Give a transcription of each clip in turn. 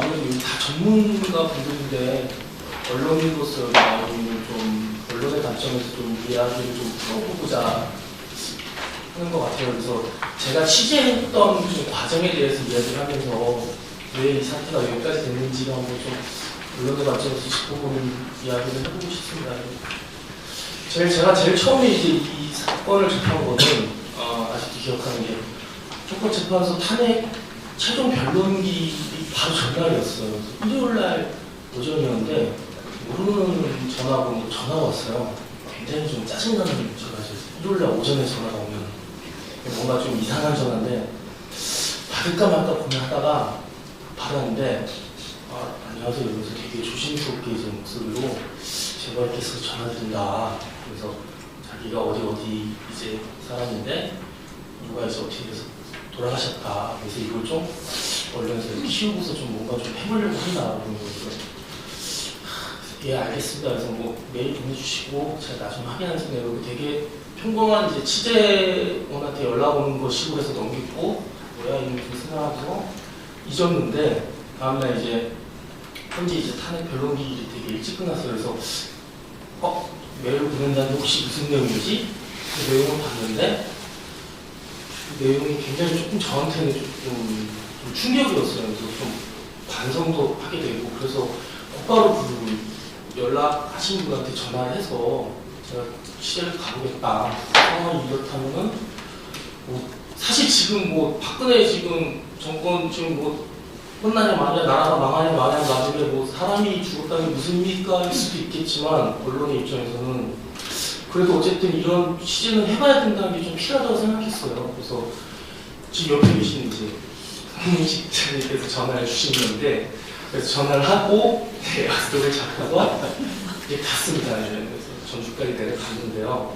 아무래도 여기 다 전문가 분들인데 언론인으로서 나오는 좀 언론의 관점에서 좀 이야기를 좀 풀어보고자 하는 것 같아요. 그래서 제가 취재했던 좀 과정에 대해서 이야기를 하면서 왜 이 사태가 여기까지 됐는지를 한번 좀 언론의 관점에서 짚어보는 이야기를 해보고 싶습니다. 제가 제일 처음에 이제 이 사건을 접한 거는 아직도 기억하는 게 헌법재판소 탄핵 최종 변론기 바로 전날이었어요. 일요일날 오전이었는데 모르는 전화가 왔어요. 굉장히 좀 짜증나는 전화였어요. 일요일날 오전에 전화가 오면 뭔가 좀 이상한 전화인데 받을까 말까 고민하다가 받았는데 안녕하세요. 이러면서 되게 조심스럽게 이제 목소리로 제가 이렇게 해서 전화드린다. 그래서 자기가 어디 이제 사람인데 누가 이제 어떻게 돼서 돌아가셨다. 그래서 이걸 좀 언론에서 키우고서 좀 뭔가 좀 해보려고 한다. 그래서 예 알겠습니다. 그래서 뭐 메일 보내주시고 제가 나중에 확인하겠습니다. 이렇게 되게 평범한 이제 취재원한테 연락 오는 거 식으로 해서 넘기고 뭐야 이런 좀 생각하면서 잊었는데 다음날 이제 현재 이제 탄핵 변론기일이 되게 일찍 끝났어요. 그래서 메일을 보낸다는데 혹시 무슨 내용이지? 그 내용을 봤는데 그 내용이 굉장히 조금 저한테는 좀 충격이었어요. 그래서 좀 반성도 하게 되고 그래서 곧바로 그 연락하신 분한테 전화를 해서 제가 취재를 가보겠다. 상황이 이렇다면은 뭐 사실 지금 뭐 박근혜 지금 정권 지금 뭐 끝나냐 마냐 나라가 망하냐 마냐 나중에 뭐 사람이 죽었다는 게 무슨 의미일까 할 수도 있겠지만 언론의 입장에서는 그래도 어쨌든 이런 취재는 해봐야 된다는 게 좀 필요하다고 생각했어요. 그래서 지금 옆에 계신 이제 홍민식 기자님께서 전화를 주시는데 그래서 전화를 하고 약속을 잡아서 이제 갔습니다. 그래서 전주까지 내려갔는데요.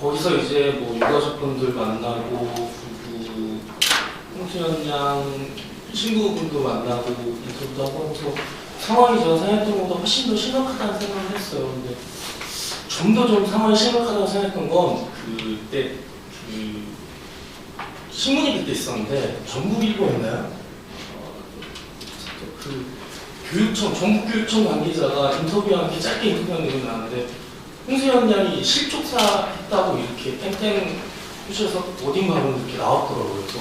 거기서 이제 뭐 유가족분들 만나고 그리고 홍수연 양 친구분도 만나고 인터뷰도 하고 하면서 상황이 제가 생각했던 것보다 훨씬 더 심각하다는 생각을 했어요. 근데 좀 더 좀 상황이 심각하다고 생각했던 건 그때 그 신문이 그때 있었는데 전국일보였나요? 그 교육청 전국교육청 관계자가 인터뷰한 게 짧게 인터뷰한 내용이 나왔는데 홍수연 양이 실족사 했다고 이렇게 땡땡 후셔서 어딘가로 이렇게 나왔더라고요. 그래서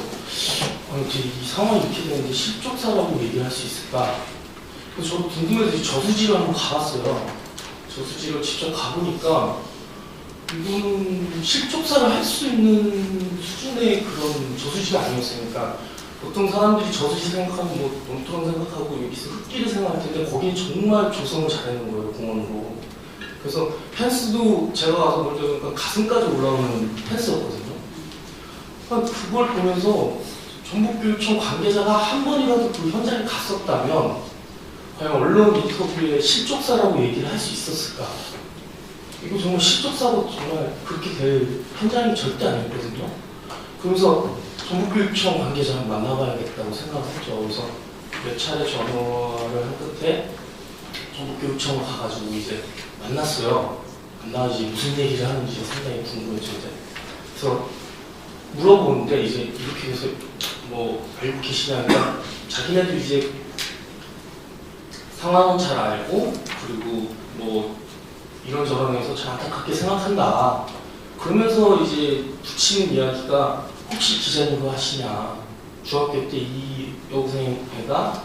이 상황이 이렇게 되는데 실족사라고 얘기를 할 수 있을까? 그래서 저도 궁금해서 저수지를 한번 가봤어요. 저수지를 직접 가보니까 이거는 실족사를 할 수 있는 수준의 그런 저수지가 아니었어요. 그러니까 보통 사람들이 저수지 생각하면 뭐 논두렁 생각하고 여기서 흙길을 생각할 텐데 거기는 정말 조성을 잘해놓은 거예요, 공원으로. 그래서 펜스도 제가 가서 볼 때 가슴까지 올라오는 펜스였거든요. 그걸 보면서 전북교육청 관계자가 한 번이라도 그 현장에 갔었다면 과연 언론 인터뷰에 실족사라고 얘기를 할 수 있었을까? 이거 정말 실족사고 정말 그렇게 될 현장이 절대 아니었거든요. 그러면서 전북교육청 관계자를 만나봐야겠다고 생각을 했죠. 그래서 몇 차례 전화를 한 끝에 전북교육청을 가가지고 이제 만났어요. 만나가지고 무슨 얘기를 하는지 상당히 궁금했죠. 그래서 물어보는데 이제 이렇게 해서 뭐 알고 계시냐니까 자기네도 이제 상황은 잘 알고 그리고 뭐 이런저런 해서 잘 안타깝게 생각한다. 그러면서 이제 붙이는 이야기가 혹시 기자님도 하시냐. 중학교 때 이 여고생애가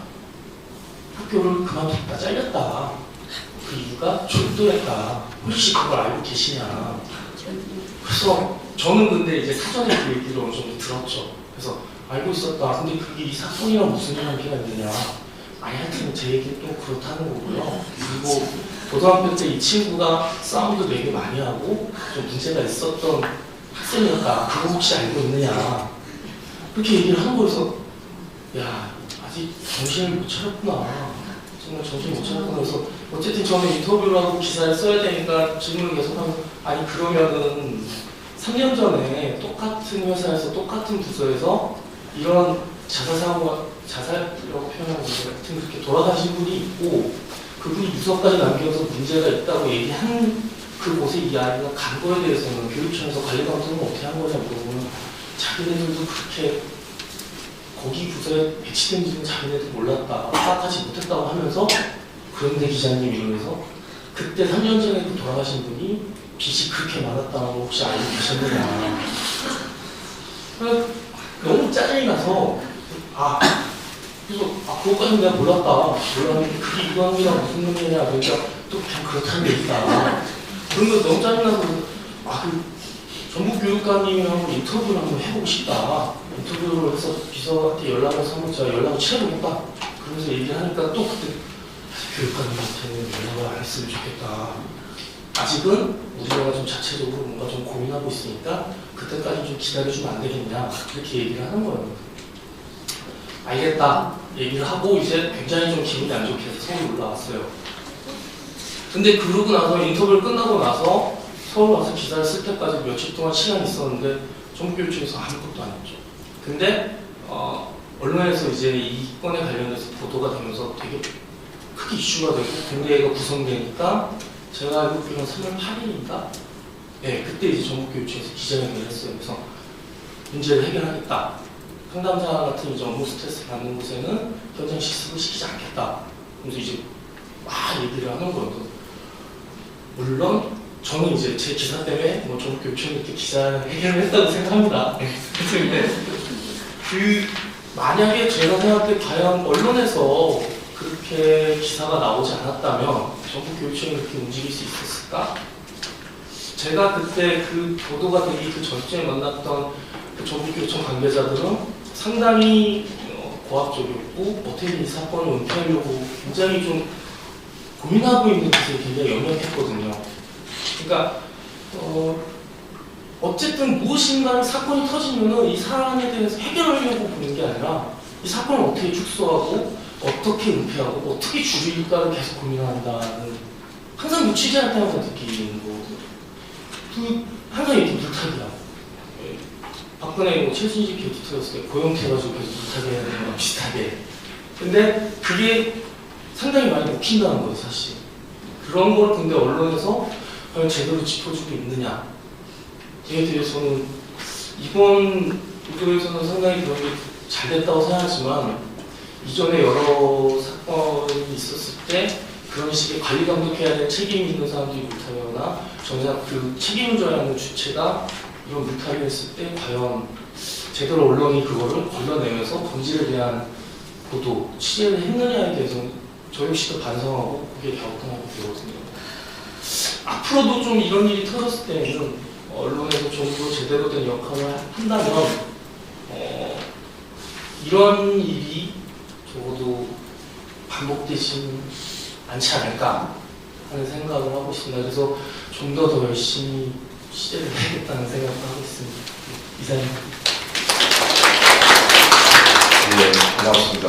학교를 그만뒀다 잘렸다. 그 이유가 졸도였다. 혹시 그걸 알고 계시냐. 그래서 저는 근데 이제 사전에 그 얘기를 어느 정도 들었죠. 그래서 알고 있었다. 근데 그게 이 사건이랑 무슨 관계가 있느냐. 아니 하여튼 제 얘기 또 그렇다는 거고요. 그리고 고등학교 때 이 친구가 싸움도 되게 많이 하고 좀 문제가 있었던 학생이었다. 그거 혹시 알고 있느냐. 그렇게 얘기를 하는 거여서 야 아직 정신을 못 차렸구나. 정말 정신을 못 차렸구나. 그래서 어쨌든 저는 인터뷰를 하고 기사를 써야 되니까 질문을 계속하면 아니 그러면은 3년 전에 똑같은 회사에서 똑같은 부서에서 이런 자살이라고 표현하는 것 같은 그렇게 돌아가신 분이 있고 그분이 유서까지 남겨서 문제가 있다고 얘기한 그곳에 이 아이가 간 거에 대해서는 교육청에서 관리 감독은 어떻게 한 거냐 물어보면 자기네들도 그렇게 거기 부서에 배치된지는 자기네도 몰랐다, 파악하지 못했다고 하면서 그런데 기자님 이러면서 그때 3년 전에 그 돌아가신 분이 빚이 그렇게 많았다는 거 혹시 알고 계셨느냐. 너무 짜증이 나서 그것까지는 내가 몰랐는데 그게 이관계랑 무슨 관계냐. 그러니까 또 그냥 그렇다는 게 있다. 그런 거 너무 짜증나서 그 전북교육감님이랑 인터뷰를 한번 해보고 싶다. 인터뷰를 해서 비서한테 연락해서 한번 제가 연락을 취해보겠다. 그러면서 얘기를 하니까 또 그때 교육감님한테는 연락을 안 했으면 좋겠다. 아직은 우리가 좀 자체적으로 뭔가 좀 고민하고 있으니까 그때까지 좀 기다려주면 안 되겠냐. 이렇게 얘기를 하는 거예요. 알겠다. 얘기를 하고 이제 굉장히 좀 기분이 안 좋게 해서 서울 올라왔어요. 근데 그러고 나서 인터뷰를 끝나고 나서 서울 와서 기사를 쓸 때까지 며칠 동안 시간이 있었는데 전북교육청에서 아무것도 안 했죠. 근데 언론에서 이제 이 건에 관련해서 보도가 되면서 되게 크게 이슈가 되고 공개가 구성되니까 제가 알고 있기로는 3월 8일인가? 네, 그때 이제 전북교육청에서 기자회견을 했어요. 그래서 문제를 해결하겠다. 상담사 같은 이제 업무 스트레스 받는 곳에는 현장 실습을 시키지 않겠다. 그래서 이제 막 얘기를 하는 거예요. 물론 저는 이제 제 기사 때문에 전북교육청이 이렇게 기사 해결을 했다고 생각합니다. 근데 만약에 제가 생각할 때 과연 언론에서 그렇게 기사가 나오지 않았다면 전북교육청이 그렇게 움직일 수 있었을까? 제가 그때 그 보도가 되기 그 전쯤에 만났던 그 전북교육청 관계자들은 상당히 고압적이었고 어떻게 이 사건을 은폐하려고 굉장히 좀 고민하고 있는 것을 굉장히 염려했거든요. 그러니까 어쨌든 무엇인가 사건이 터지면은 이 사안에 대해서 해결하려고 보는 게 아니라 이 사건을 어떻게 축소하고 어떻게 은폐하고 어떻게 줄일까를 계속 고민한다는 항상 취재할 때마다 느끼는 거거든요. 항상 이렇게 물타기야. 박근혜 최순실 게이트 터졌을 때 고용해가지고 계속 물타기 해야 되는 거랑 비슷하게. 근데 그게 상당히 많이 먹힌다는 거예요, 사실. 그런 걸 근데 언론에서 과연 제대로 짚어주고 있느냐에 대해서는 이번 보도에서는 상당히 그런 게 잘 됐다고 생각하지만 이전에 여러 사건이 있었을 때 그런 식의 관리 감독해야 될 책임이 있는 사람들이 물타기하거나 정작 그 책임을 져야 하는 주체가 이런 물타기를 했을 때 과연 제대로 언론이 그거를 걸러내면서 본질에 대한 보도, 취재를 했느냐에 대해서는 저 역시도 반성하고 그게 갸우뚱하게 되거든요. 앞으로도 좀 이런 일이 터졌을 때는 언론에서 좀 더 제대로 된 역할을 한다면 이런 일이 적어도 반복되지 않지 않을까 하는 생각을 하고 있습니다. 그래서 좀 더 열심히 취재를 해야겠다는 생각을 하고 있습니다. 이사님. 네, 고맙습니다.